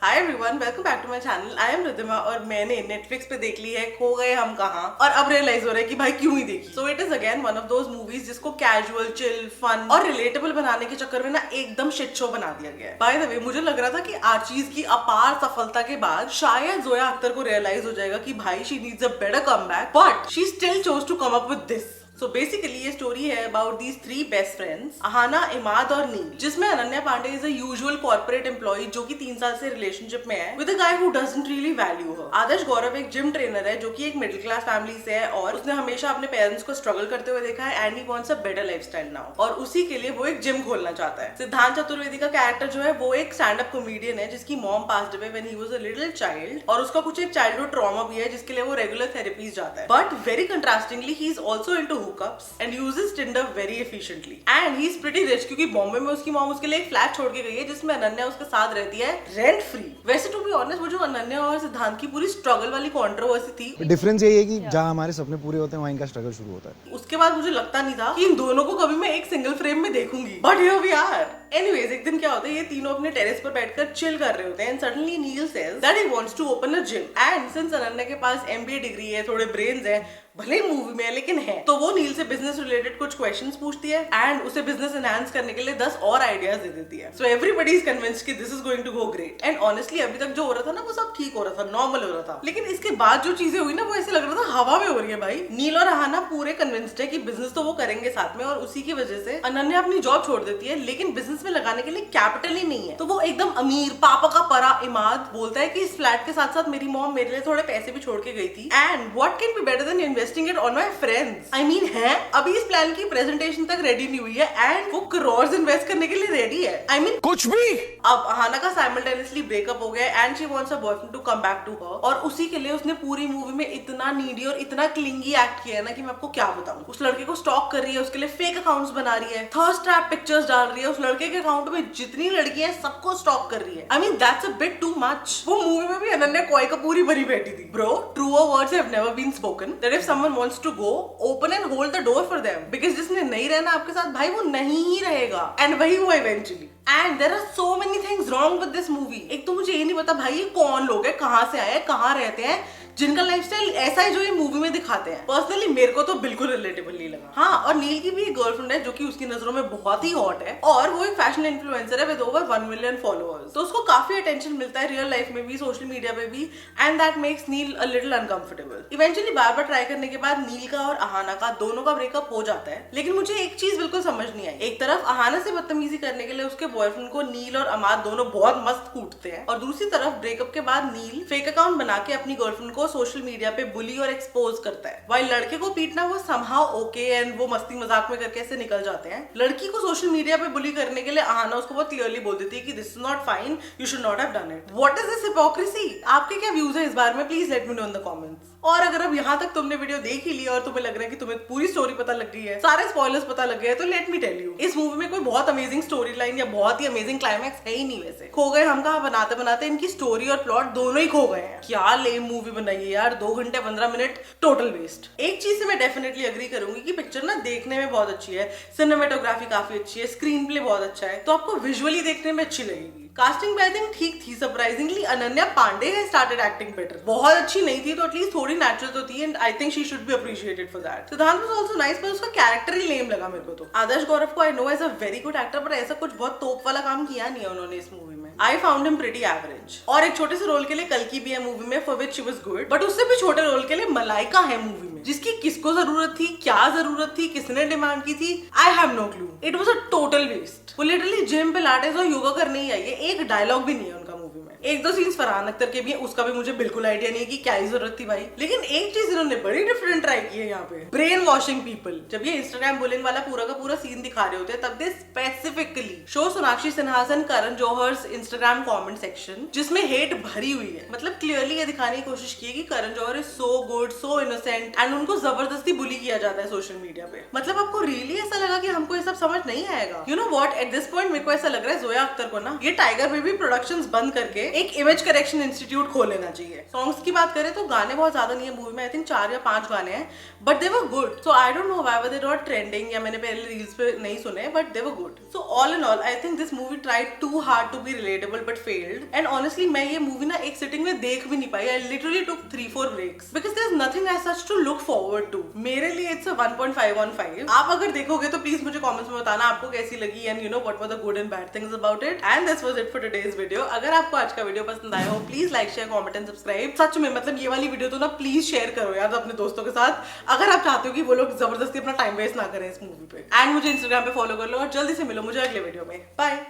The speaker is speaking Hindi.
Hi everyone, welcome back to my channel. I am Riddhima और मैंने नेटफ्लिक्स पे देख ली है खो गए हम कहाँ, और अब रियलाइज हो रहा है कि भाई क्यों ही देखी। So it is again one of those movies जिसको कैजुअल, चिल, फन और रिलेटेबल बनाने के चक्कर में ना एकदम शिट शो बना दिया गया है। बाय द वे, मुझे लग रहा था कि आर्चीज की अपार सफलता के बाद शायद जोया अख्तर को रियलाइज हो जाएगा कि भाई she needs a better comeback, but she still chose to come up with this. So basically ये स्टोरी है about these three best friends, Ahana, Imaad और नील, जिसमें Ananya Panday is a usual corporate employee जो कि 3 साल से रिलेशनशिप में है with a guy who doesn't really value her. Adarsh Gourav एक जिम ट्रेनर है जो कि एक मिडिल क्लास फैमिली से है और उसने हमेशा अपने पेरेंट्स को स्ट्रगल करते हुए देखा है and he wants a better lifestyle now, और उसी के लिए वो एक जिम खोलना चाहता है। सिद्धांत चतुर्वेदी का कैरेक्टर जो है वो एक स्टैंड अप कॉमेडियन है जिसकी mom passed away when he was a little child, और उसका कुछ एक चाइल्डहुड ट्रॉमा भी है जिसके लिए वो रेगुलर थेरेपीज जाता है। But very contrastingly he is also into hookups and uses Tinder very efficiently and he's pretty rich क्योंकि बॉम्बे में उसकी मॉम उसके लिए एक फ्लैट छोड़ के गई है जिसमें अनन्या उसके साथ रहती है रेंट फ्री। वैसे टू बी ऑनेस्ट, वो जो अनन्या और सिद्धांत की पूरी स्ट्रगल वाली कंट्रोवर्सी थी, डिफरेंस यही है कि जहाँ हमारे सपने पूरे होते हैं वहाँ इनका स्ट्रगल शुरू होता है। उसके बाद मुझे लगता नहीं था कि इन दोनों को कभी मैं एक सिंगल फ्रेम में देखूंगी, but here we are. Anyways, एक दिन क्या होता है, ये तीनों अपने टेरेस पर बैठकर चिल कर रहे होते हैं and suddenly Neel says that he wants to open a gym and since Ananya के पास एमबीए डिग्री है, थोड़े ब्रेन्स है, भले मूवी में है लेकिन है, तो वो नील से बिजनेस रिलेटेड कुछ क्वेश्चंस पूछती है एंड उसे बिजनेस एनहांस करने के लिए 10 और आइडियाज दे देती है। सो एवरीबॉडी इज कन्विंस्ड कि this is going to go great and honestly अभी तक जो हो रहा था ना वो सब ठीक हो रहा था, नॉर्मल हो रहा था, लेकिन इसके बाद जो चीजें हुई ना वो ऐसे लग रहा था हवा में हो रही है। भाई नील और अहाना पूरे कन्विंस्ड है कि बिजनेस तो वो करेंगे साथ में, और उसी की वजह से अनन्या अपनी जॉब छोड़ देती है, लेकिन बिजनेस में लगाने के लिए कैपिटल ही नहीं है। तो वो एकदम अमीर पापा का परा इमाद बोलता है कि इस फ्लैट के साथ साथ मेरी मॉम मेरे लिए थोड़े पैसे भी छोड़ के गई थी and what can be better than investing it on my friends. I mean है, अभी इस प्लान की प्रेजेंटेशन तक रेडी नहीं हुई है एंड वो करोड़ इन्वेस्ट करने के लिए रेडी है। आई मीन कुछ भी। अब अहाना का साइमल्टेनियसली ब्रेकअप हो गया and she wants a boyfriend to come back to her, और उसी के लिए उसने पूरी मूवी में इतना नीडी और इतना क्लिंगी एक्ट किया है ना कि मैं आपको क्या बताऊं। उस लड़के को स्टॉक कर रही है, उसके लिए फेक अकाउंट्स बना रही है, थर्स्ट ट्रैप पिक्चर्स डाल रही है, उस लड़के के अकाउंट में जितनी लड़कियां सबको स्टॉक कर रही है। I mean that's a bit too much. वो मूवी में भी अनन्या कोई कपूर ही भरी बैठी थी। Bro, truer words have never been spoken that if someone wants to go open and hold the door for them, because जिसने नहीं रहना आपके साथ भाई वो नहीं ही रहेगा, एंड वही हुआ eventually. And there are so many things wrong with this movie. एक तो मुझे ये नहीं पता भाई ये कौन लोग हैं, कहाँ से आए हैं, कहाँ रहते हैं, जिनका लाइफस्टाइल ऐसा है जो ये मूवी में दिखाते हैं। पर्सनली मेरे को तो बिल्कुल रिलेटेबल नहीं लगा। हाँ, और नील की भी एक गर्लफ्रेंड है जो कि उसकी नजरों में बहुत ही हॉट है और वो एक फैशन इन्फ्लुएंसर है विद ओवर 1 मिलियन फॉलोअर्स, तो उसको काफी अटेंशन मिलता है रियल लाइफ में भी, सोशल मीडिया पे भी, and that makes Neel a little uncomfortable. Eventually बार बार ट्राई करने के बाद नील का और अहाना का दोनों का ब्रेकअप हो जाता है, लेकिन मुझे एक चीज बिल्कुल समझ नहीं आई। एक तरफ अहाना से बदतमीजी करने के लिए उसके बॉयफ्रेंड को नील और अमाद दोनों बहुत मस्त कूटते हैं, और दूसरी तरफ ब्रेकअप के बाद नील फेक अकाउंट बना के अपनी गर्लफ्रेंड को सोशल मीडिया पे बुली और एक्सपोज करता है, वाइल लड़के को पीटना वो समहाउ ओके एंड वो मस्ती मजाक में करके ऐसे निकल जाते हैं। लड़की को सोशल मीडिया पे बुली करने के लिए अहाना उसको बहुत क्लियरली बोल देती है कि this is not fine, you should not have done it. What is this hypocrisy? आपके क्या व्यूज है इस बारे में? Please let me know in the comments. और अगर अब यहाँ तक तुमने वीडियो देख ही लिया और तुम्हें लग रहा है कि तुम्हें पूरी स्टोरी पता लग गई है, सारे स्पॉयलर्स पता लग गए, तो लेट मी टेल यू, इस मूवी में कोई बहुत अमेजिंग स्टोरी लाइन या बहुत ही अमेजिंग क्लाइमैक्स है ही नहीं। वैसे खो गए हम कहाँ बनाते बनाते इनकी स्टोरी और प्लॉट दोनों ही खो गए हैं। क्या लेम मूवी बनाई है यार, 2 घंटे 15 मिनट टोटल वेस्ट। एक चीज से मैं डेफिनेटली अग्री करूंगी कि पिक्चर ना देखने में बहुत अच्छी है, सिनेमेटोग्राफी काफी अच्छी है, स्क्रीन प्ले बहुत अच्छा है, तो आपको विजुअली देखने में अच्छी लगेगी। कास्टिंग भी आई थिंक ठीक थी, सरप्राइजिंगली अनन्या पांडे है स्टार्टेड एक्टिंग बेटर। बहुत अच्छी नहीं थी तो एटलीस्ट थोड़ी नेचुरल तो थी and I think she should be appreciated for that. सिद्धांत वाज आल्सो नाइस पर उसका कैरेक्टर ही लेम लगा मेरे को तो। आदर्श गौरव को I know as a very good actor, पर ऐसा कुछ बहुत तोप वाला काम किया नहीं है उन्होंने इस मूवी में। I found him pretty average. और एक छोटे से रोल के लिए कल्कि भी है मूवी में, for which she was good, but उससे भी छोटे रोल के लिए मलाइका है मूवी में, जिसकी किसको जरूरत थी, क्या जरूरत थी, किसने डिमांड की थी, I have no clue. It was a total waste. वो लिटरली जिम पिलाटेस और योगा करने ही आई है, एक डायलॉग भी नहीं है उनका मूवी में। एक दो सीन्स फरहान अख्तर के भी है, उसका भी मुझे बिल्कुल आइडिया नहीं है कि क्या ही जरूरत थी भाई। लेकिन एक चीज इन्होंने बड़ी डिफरेंट ट्राई की है यहाँ पे, ब्रेन वॉशिंग पीपल। जब ये इंस्टाग्राम बुलिंग वाला पूरा का पूरा सीन दिखा रहे होते हैं तब they specifically show Sonakshi Sinha and Karan Johar's Instagram comment section, जिसमें हेट भरी हुई है। मतलब क्लियरली ये दिखाने की कोशिश की है कि Karan Johar is so good, so innocent, and उनको जबरदस्ती बुली किया जाता है सोशल मीडिया पे। मतलब आपको रियली ऐसा लगा कि हमको ये सब समझ नहीं आएगा? You know what, at this point मेरे को ऐसा लग रहा है जोया अख्तर को ना ये टाइगर बेबी प्रोडक्शंस बंद करके एक इमेज करेक्शन इंस्टीट्यूट खोल लेना चाहिए। सॉन्ग्स की बात करें तो गाने बहुत ज्यादा नहीं है मूवी में, आई थिंक 4 या 5 गाने हैं, but they were good. So I don't know why were they not trending, या मैंने पहले रील्स पे नहीं सुने, but they were good. So all in all I think this movie tried too hard to be relatable but failed. And honestly मैं ये मूवी ना एक सिटिंग में देख भी नहीं पाई। I literally took 3-4 breaks because there is nothing as such to look forward to. मेरे लिए इट्स अ 1.5 on 5। आप अगर देखोगे तो प्लीज मुझे कमेंट्स में बताना आपको कैसी लगी and you know what were the good and bad things about it. And this was it for today's video. अगर आपको आज का वीडियो पसंद आया हो please like share comment and subscribe. सच में मतलब ये वाली वीडियो तो ना प्लीज शेयर करो यार अपने दोस्तों के साथ, अगर आप चाहते हो कि वो लोग जबरदस्ती अपना टाइम वेस्ट ना करें इस मूवी पे। एंड मुझे इंस्टाग्राम पे फॉलो कर लो और जल्दी से मिलो मुझे अगले वीडियो में। बाय।